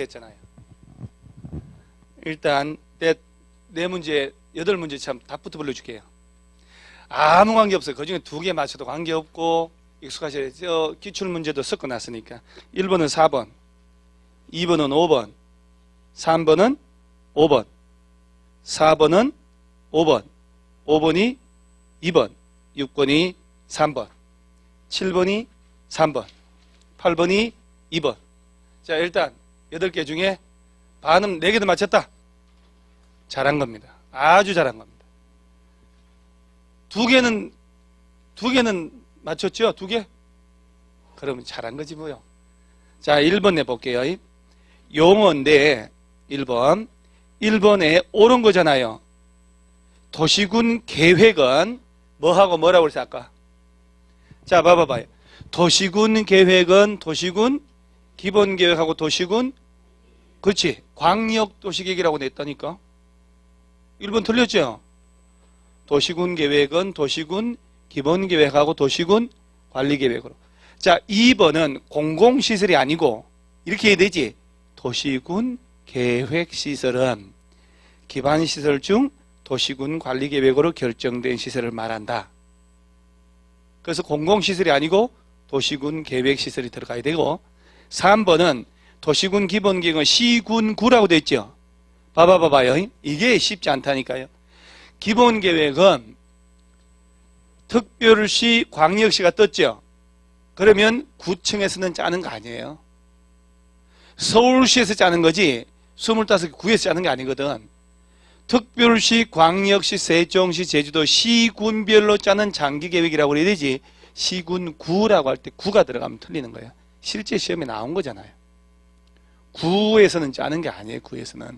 했잖아요. 일단 네 문제, 8문제 참 답부터 불러줄게요. 아무 관계 없어요. 그중에 2개 맞춰도 관계 없고 익숙하셔야죠. 기출문제도 섞어놨으니까 1번은 4번, 2번은 5번, 3번은 5번, 4번은 5번, 5번이 2번, 6번이 3번, 7번이 3번, 8번이 2번. 자, 일단 8개 중에 반은 4개도 맞췄다. 잘한 겁니다. 아주 잘한 겁니다. 2개는 맞췄죠? 2개? 그러면 잘한 거지 뭐요. 자, 1번 내볼게요. 용어인데 1번에 옳은 거잖아요. 도시군 계획은 뭐하고 뭐라고 그랬어 아까? 자, 봐봐요. 도시군 계획은 도시군 기본계획하고 도시군, 그렇지, 광역도시계획이라고 냈다니까. 1번 틀렸죠? 도시군 계획은 도시군 기본계획하고 도시군 관리계획으로. 자, 2번은 공공시설이 아니고 이렇게 해야 되지. 도시군 계획시설은 기반시설 중 도시군 관리계획으로 결정된 시설을 말한다. 그래서 공공시설이 아니고 도시군 계획시설이 들어가야 되고, 3번은 도시군 기본계획은 시군구라고 되어 있죠. 봐봐요. 이게 쉽지 않다니까요. 기본계획은 특별시, 광역시가 떴죠. 그러면 구청에서는 짜는 거 아니에요. 서울시에서 짜는 거지 25구에서 짜는 게 아니거든. 특별시, 광역시, 세종시, 제주도 시군별로 짜는 장기계획이라고 그래야 되지, 시군구라고 할 때 구가 들어가면 틀리는 거예요. 실제 시험에 나온 거잖아요. 구에서는 짜는 게 아니에요. 구에서는.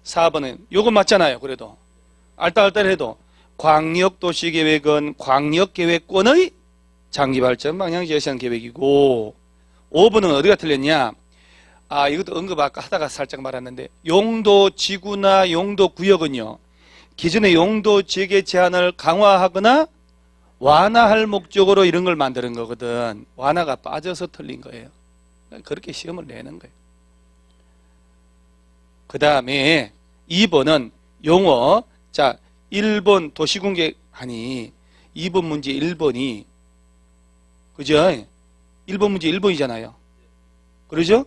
4번은 요거 맞잖아요. 그래도 알딸딸해도 광역도시계획은 광역계획권의 장기발전 방향 제시한 계획이고, 5번은 어디가 틀렸냐. 이것도 언급 아까 하다가 살짝 말았는데, 용도지구나 용도구역은요, 기존의 용도지역의 제한을 강화하거나 완화할 목적으로 이런 걸 만드는 거거든. 완화가 빠져서 틀린 거예요. 그렇게 시험을 내는 거예요. 그 다음에 2번은 용어. 자, 1번 도시군계, 2번 문제 1번이, 그죠? 1번 문제 1번이잖아요. 그러죠?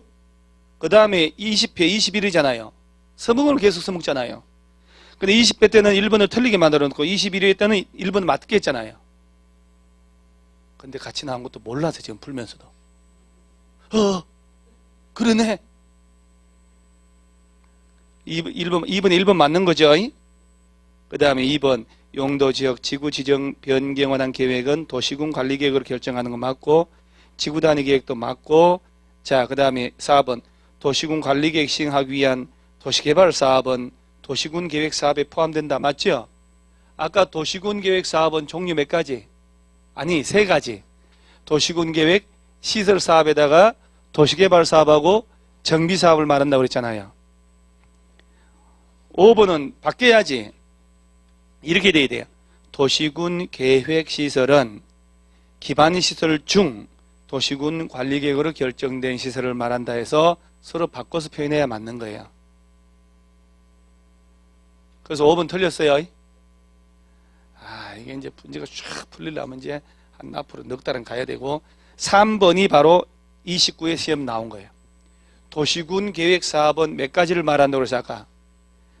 그 다음에 20회 21이잖아요. 서문을 계속 써먹잖아요. 근데 20회 때는 1번을 틀리게 만들어 놓고 21회 때는 1번을 맞게 했잖아요. 근데 같이 나온 것도 몰라서 지금 풀면서도 그러네. 2번에 1번 맞는 거죠. 그 다음에 2번 용도지역 지구지정 변경원한 계획은 도시군 관리계획으로 결정하는 거 맞고, 지구단위 계획도 맞고. 자, 그 다음에 4번 도시군 관리계획 시행하기 위한 도시개발 사업은 도시군 계획 사업에 포함된다. 맞죠? 아까 도시군 계획 사업은 종류 몇 가지? 3가지. 도시군 계획 시설 사업에다가 도시개발 사업하고 정비 사업을 말한다고 그랬잖아요. 5번은 바뀌어야지. 이렇게 돼야 돼요. 도시군 계획 시설은 기반시설 중 도시군 관리계획으로 결정된 시설을 말한다 해서 서로 바꿔서 표현해야 맞는 거예요. 그래서 5번 틀렸어요. 이게 이제 문제가 쫙 풀리려면 이제 한 앞으로 넉 달은 가야 되고, 3번이 바로 29회 시험 나온 거예요. 도시군 계획 사업은 몇 가지를 말한다고 그래서 아까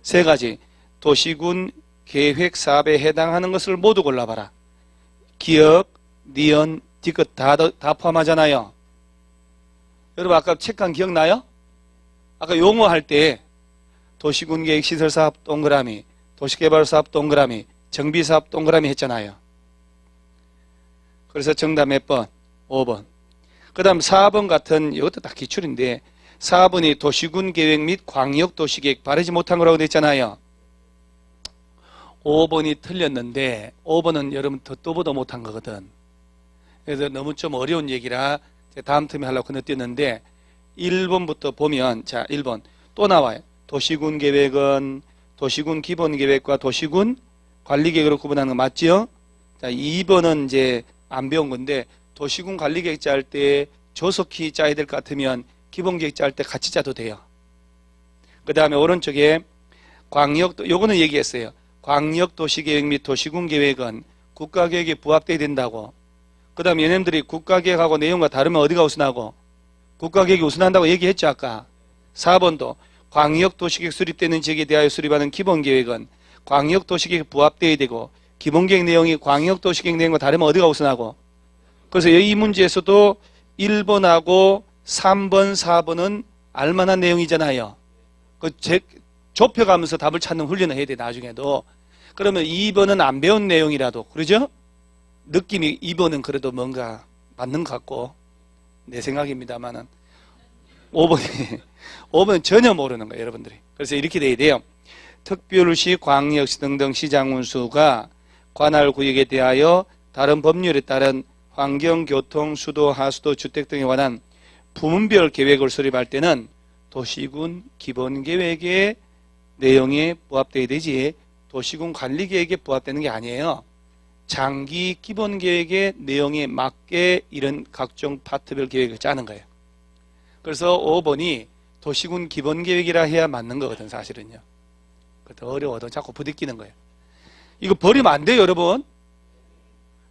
3가지. 도시군 계획 사업에 해당하는 것을 모두 골라봐라. 기역, 니은, 뒤끝 다 포함하잖아요. 여러분 아까 책한 기억나요? 아까 용어 할 때 도시군 계획 시설 사업 동그라미, 도시개발 사업 동그라미, 정비 사업 동그라미 했잖아요. 그래서 정답 몇 번? 5번. 그 다음 4번 같은, 이것도 다 기출인데, 4번이 도시군 계획 및 광역도시계획 바르지 못한 거라고 됐잖아요. 5번이 틀렸는데 5번은 여러분 듣도 보도 못한 거거든. 그래서 너무 좀 어려운 얘기라 다음 틈에 하려고 건너뛰었는데, 1번부터 보면, 자, 1번 또 나와요. 도시군 계획은 도시군 기본계획과 도시군 관리계획으로 구분하는 거 맞죠? 자, 2번은 이제 안 배운 건데, 도시군 관리계획 짤 때 조속히 짜야 될 것 같으면 기본계획 짤 때 같이 짜도 돼요. 그 다음에 오른쪽에 요거는 얘기했어요. 광역도시계획 및 도시군계획은 국가계획에 부합돼야 된다고. 그 다음에 얘네들이 국가계획하고 내용과 다르면 어디가 우선하고? 국가계획이 우선한다고 얘기했죠 아까. 4번도 광역도시계획 수립되는 지역에 대하여 수립하는 기본계획은 광역도시계획에 부합돼야 되고 기본계획 내용이 광역도시계획 내용과 다르면 어디가 우선하고? 그래서 이 문제에서도 1번하고 3번, 4번은 알만한 내용이잖아요. 좁혀가면서 답을 찾는 훈련을 해야 돼 나중에도. 그러면 2번은 안 배운 내용이라도 그러죠? 느낌이 2번은 그래도 뭔가 맞는 것 같고 내 생각입니다만은 5번은 전혀 모르는 거예요 여러분들이. 그래서 이렇게 돼야 돼요. 특별시, 광역시 등등 시장군수가 관할 구역에 대하여 다른 법률에 따른 환경, 교통, 수도, 하수도, 주택 등에 관한 부문별 계획을 수립할 때는 도시군 기본계획의 내용에 부합돼야 되지 도시군 관리계획에 부합되는 게 아니에요. 장기 기본계획의 내용에 맞게 이런 각종 파트별 계획을 짜는 거예요. 그래서 5번이 도시군 기본계획이라 해야 맞는 거거든 사실은요. 그것도 어려워도 자꾸 부딪히는 거예요. 이거 버리면 안 돼요 여러분.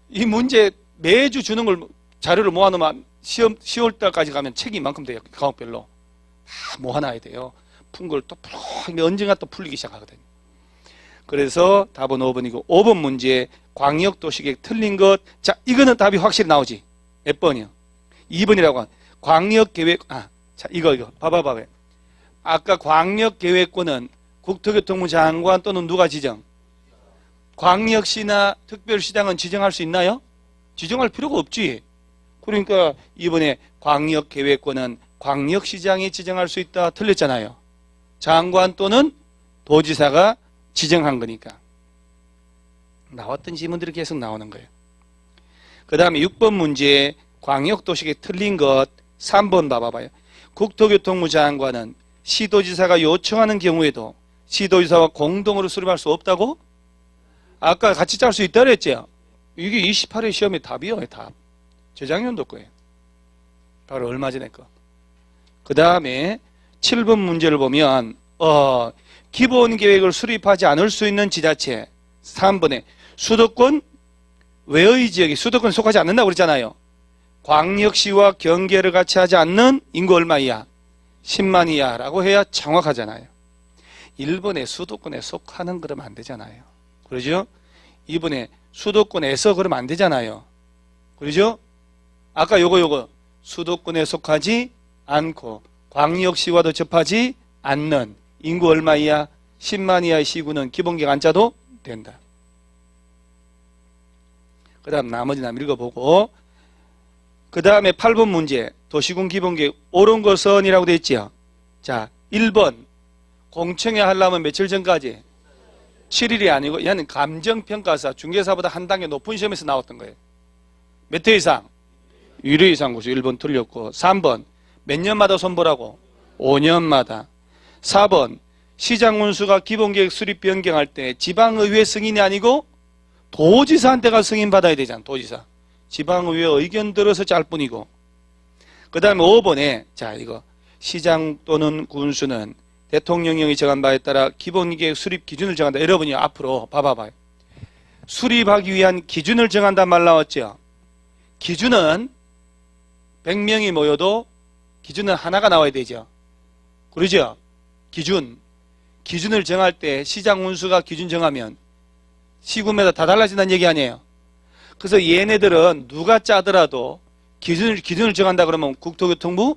이 문제 매주 주는 걸 자료를 모아놓으면 시험 10월달까지 가면 책이 이만큼 돼요. 과목별로 다 모아놔야 돼요. 푼 걸 또 풀어 언젠가 또 풀리기 시작하거든요. 그래서 답은 5번이고 5번 문제 광역도시계획 틀린 것. 자 이거는 답이 확실히 나오지. 몇 번이요? 2번이라고 한 광역계획. 자 이거 봐봐. 아까 광역계획권은 국토교통부 장관 또는 누가 지정? 광역시나 특별시장은 지정할 수 있나요? 지정할 필요가 없지. 그러니까 이번에 광역계획권은 광역시장이 지정할 수 있다 틀렸잖아요. 장관 또는 도지사가 지정한 거니까. 나왔던 지문들이 계속 나오는 거예요. 그 다음에 6번 문제 광역도시계획 틀린 것 3번 봐봐요. 국토교통부 장관은 시도지사가 요청하는 경우에도 시도지사와 공동으로 수립할 수 없다고? 아까 같이 짤 수 있다 그랬죠? 이게 28회 시험의 답이요. 답. 재작년도 거예요. 바로 얼마 전에 거. 그 다음에 7번 문제를 보면 기본계획을 수립하지 않을 수 있는 지자체 3번에 수도권 외의 지역이 수도권에 속하지 않는다고 그랬잖아요. 광역시와 경계를 같이 하지 않는 인구 얼마 이하? 10만 이하라고 해야 정확하잖아요. 1번에 수도권에 속하는 그러면 안 되잖아요. 그러죠? 2번에 수도권에서 그러면 안 되잖아요. 그러죠? 아까 요거 수도권에 속하지 않고 광역시와도 접하지 않는 인구 얼마 이하? 10만 이하의 시군은 기본계획 안 짜도 된다. 그 다음 나머지는 한번 읽어보고 그 다음에 8번 문제 도시군 기본계획 옳은 것은이라고 되어 있지요. 자 1번 공청회 하려면 며칠 전까지 7일이 아니고 얘는 감정평가사 중개사보다 한 단계 높은 시험에서 나왔던 거예요. 몇 회 이상? 1회 이상 고수 1번 틀렸고 3번 몇 년마다 손보라고? 5년마다 4번 시장군수가 기본계획 수립 변경할 때 지방의회 승인이 아니고 도지사한테 가 승인 받아야 되잖아. 도지사 지방의회 의견 들어서 짤 뿐이고 그 다음에 5번에 자 이거 시장 또는 군수는 대통령령이 정한 바에 따라 기본계획 수립 기준을 정한다. 여러분이 앞으로 봐봐요. 수립하기 위한 기준을 정한단 말 나왔죠. 기준은 100명이 모여도 기준은 하나가 나와야 되죠. 그러죠? 기준을 정할 때 시장 운수가 기준 정하면 시군마다 다 달라진다는 얘기 아니에요. 그래서 얘네들은 누가 짜더라도 기준을 정한다 그러면 국토교통부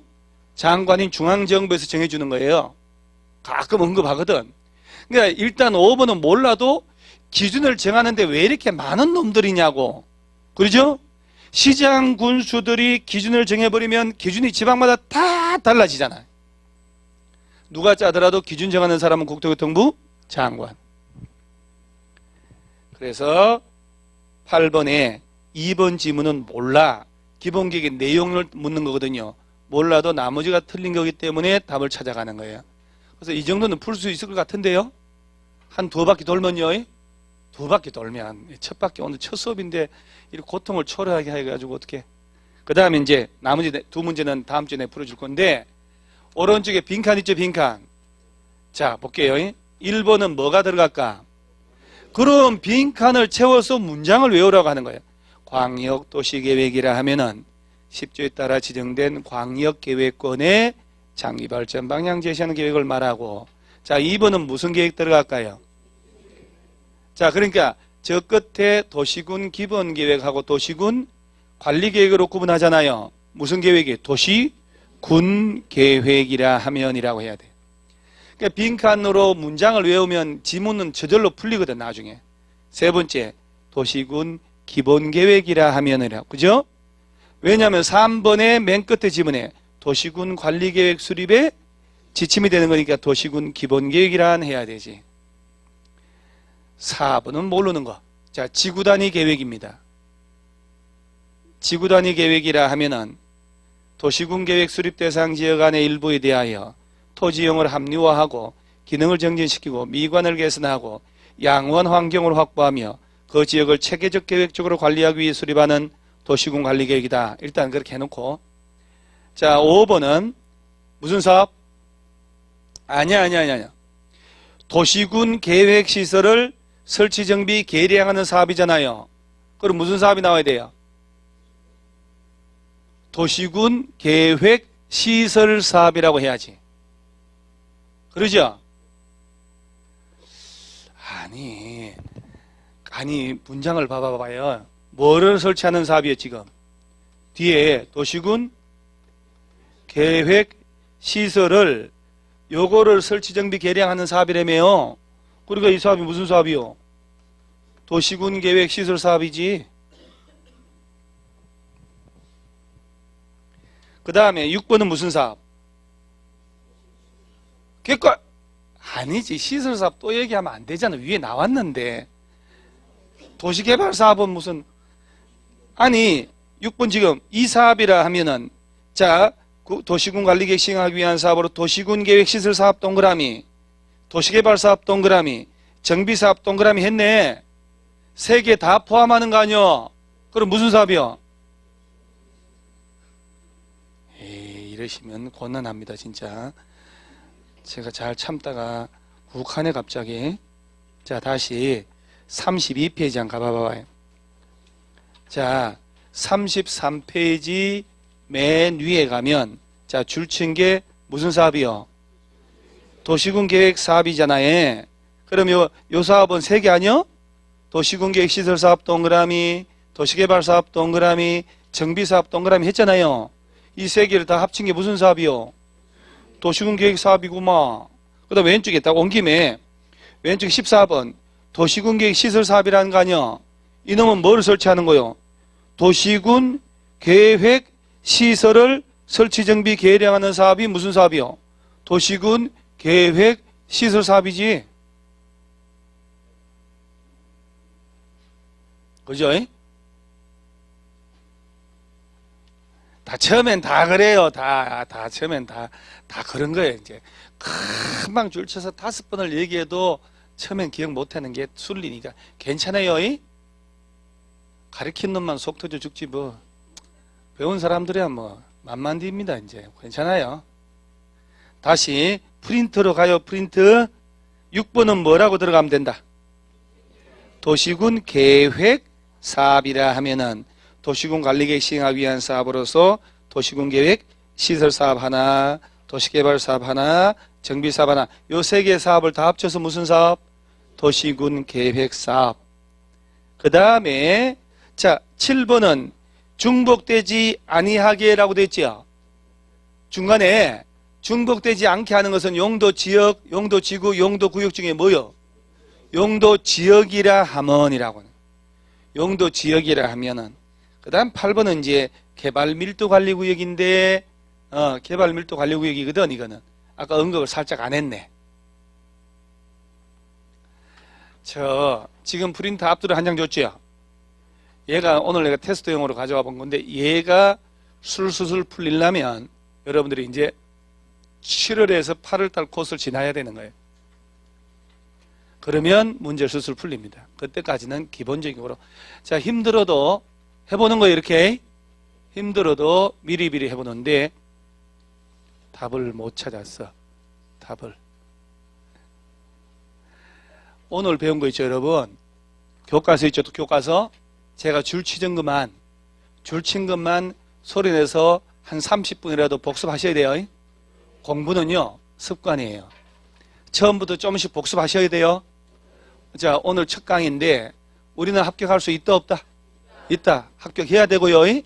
장관인 중앙정부에서 정해주는 거예요. 가끔 언급하거든. 그러니까 일단 5번은 몰라도 기준을 정하는데 왜 이렇게 많은 놈들이냐고. 그러죠? 시장 군수들이 기준을 정해버리면 기준이 지방마다 다 달라지잖아요. 누가 짜더라도 기준 정하는 사람은 국토교통부 장관. 그래서 8번에 2번 지문은 몰라. 기본계획의 내용을 묻는 거거든요. 몰라도 나머지가 틀린 거기 때문에 답을 찾아가는 거예요. 그래서 이 정도는 풀 수 있을 것 같은데요. 한 2바퀴 돌면요. 2바퀴 돌면 첫 바퀴 오늘 첫 수업인데 이렇게 고통을 초래하게 해가지고 어떻게. 그 다음에 이제 나머지 2문제는 다음 주에 풀어줄 건데 오른쪽에 빈칸 있죠, 빈칸. 자, 볼게요. 1번은 뭐가 들어갈까? 그럼 빈칸을 채워서 문장을 외우라고 하는 거예요. 광역도시계획이라 하면은 10조에 따라 지정된 광역계획권의 장기발전 방향 제시하는 계획을 말하고, 자, 2번은 무슨 계획 들어갈까요? 자, 그러니까 저 끝에 도시군 기본계획하고 도시군 관리계획으로 구분하잖아요. 무슨 계획이? 도시군 계획이라 하면이라고 해야 돼요. 그러니까 빈칸으로 문장을 외우면 지문은 저절로 풀리거든, 나중에. 세 번째, 도시군 기본계획이라 하면이라고. 그죠? 왜냐하면 3번의 맨 끝에 지문에 도시군 관리계획 수립에 지침이 되는 거니까 도시군 기본계획이라 해야 되지. 4번은 모르는 거. 자, 지구단위 계획입니다. 지구단위 계획이라 하면은 도시군 계획 수립 대상 지역 안의 일부에 대하여 토지용을 합리화하고 기능을 정진시키고 미관을 개선하고 양원 환경을 확보하며 그 지역을 체계적 계획적으로 관리하기 위해 수립하는 도시군 관리계획이다. 일단 그렇게 해놓고, 자, 5번은 무슨 사업? 아니야. 도시군 계획시설을 설치 정비 개량하는 사업이잖아요. 그럼 무슨 사업이 나와야 돼요? 도시군 계획시설 사업이라고 해야지. 그러죠? 아니 문장을 봐봐요. 뭐를 설치하는 사업이에요 지금? 뒤에 도시군 계획시설을 요거를 설치 정비 개량하는 사업이라며요. 그러니까 이 사업이 무슨 사업이요? 도시군 계획시설 사업이지. 그 다음에 6번은 무슨 사업? 그러니까 아니지, 시설사업 또 얘기하면 안 되잖아. 위에 나왔는데. 도시개발사업은 무슨, 아니 6번 지금 이 사업이라 하면은, 자, 도시군 관리계획 시행하기 위한 사업으로 도시군 계획시설 사업 동그라미, 도시개발사업 동그라미, 정비사업 동그라미 했네. 세 개 다 포함하는 거 아니요? 그럼 무슨 사업이요? 에이, 이러시면 곤란합니다 진짜. 제가 잘 참다가 욱하네 갑자기. 자, 다시 32페이지 한번 가봐봐요. 자, 33페이지 맨 위에 가면, 자, 줄친 게 무슨 사업이요? 도시군 계획 사업이잖아요. 그럼 요 사업은 세 개 아니요? 도시군 계획 시설 사업 동그라미, 도시개발 사업 동그라미, 정비 사업 동그라미 했잖아요. 이 세 개를 다 합친 게 무슨 사업이요? 도시군 계획 사업이구만. 그 다음 왼쪽에 딱 온 김에 왼쪽 14번 도시군 계획 시설 사업이라는 거 아니야. 이놈은 뭐를 설치하는 거요? 도시군 계획 시설을 설치 정비 개량하는 사업이 무슨 사업이요? 도시군 계획 시설 사업이지. 그죠? 다 처음엔 다 그래요. 다 처음엔 다 그런 거예요. 이제 금방 줄쳐서 5번을 얘기해도 처음엔 기억 못하는 게 순리니까 괜찮아요. 가르친 놈만 속 터져 죽지 뭐. 배운 사람들이야 뭐 만만디입니다. 이제 괜찮아요. 다시 프린트로 가요. 프린트. 6번은 뭐라고 들어가면 된다? 도시군 계획 사업이라 하면은 도시군 관리계획 시행하기 위한 사업으로서 도시군 계획 시설 사업 하나, 도시개발 사업 하나, 정비 사업 하나, 요 세 개의 사업을 다 합쳐서 무슨 사업? 도시군 계획 사업. 그 다음에 자, 7번은 중복되지 아니하게라고 되어 있죠. 중간에 중복되지 않게 하는 것은 용도 지역, 용도 지구, 용도 구역 중에 뭐요? 용도 지역이라 하면이라고. 용도 지역이라 하면은. 그 다음 8번은 이제 개발 밀도 관리 구역인데, 개발 밀도 관리 구역이거든, 이거는. 아까 언급을 살짝 안 했네. 지금 프린트 앞뒤로 한 장 줬죠? 얘가 오늘 내가 테스트용으로 가져와 본 건데, 얘가 술술술 풀리려면 여러분들이 이제 7월에서 8월달 코스를 지나야 되는 거예요. 그러면 문제를 술술 풀립니다. 그때까지는 기본적으로. 자, 힘들어도 해보는 거예요, 이렇게. 힘들어도 미리미리 해보는데, 답을 못 찾았어. 답을. 오늘 배운 거 있죠, 여러분? 교과서 있죠, 또 교과서? 제가 줄 치는 것만 소리내서 한 30분이라도 복습하셔야 돼요. 공부는요, 습관이에요. 처음부터 조금씩 복습하셔야 돼요. 자, 오늘 첫 강의인데 우리는 합격할 수 있다, 없다? 있다. 합격해야 되고요.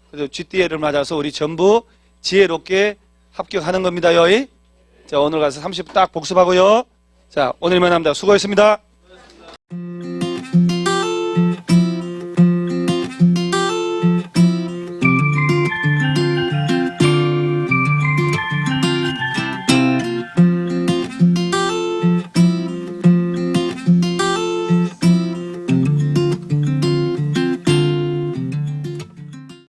그래서 GTA를 맞아서 우리 전부 지혜롭게 합격하는 겁니다요. 자, 오늘 가서 30분 딱 복습하고요. 자, 오늘 이만 합니다. 수고했습니다.